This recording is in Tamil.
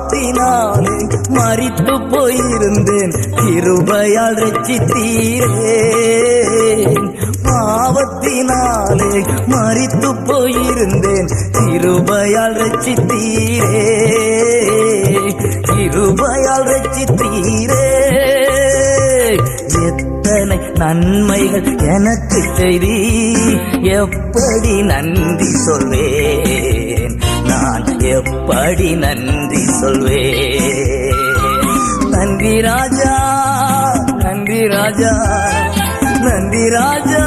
பாவத்தினாலே மரித்து போயிருந்தேன், கிருபையால் ரட்சித்தீரே. பாவத்தினாலே மரித்து போயிருந்தேன், கிருபையால் ரட்சித்தீரே. கிருபையால் ரட்சித்தீரே. எத்தனை நன்மைகள் எனக்கு செய்தி, எப்படி நன்றி சொல்வேன், நான் எப்படி நன்றி சொல்வேன். நன்றி ராஜா, நன்றி ராஜா, நன்றி ராஜா.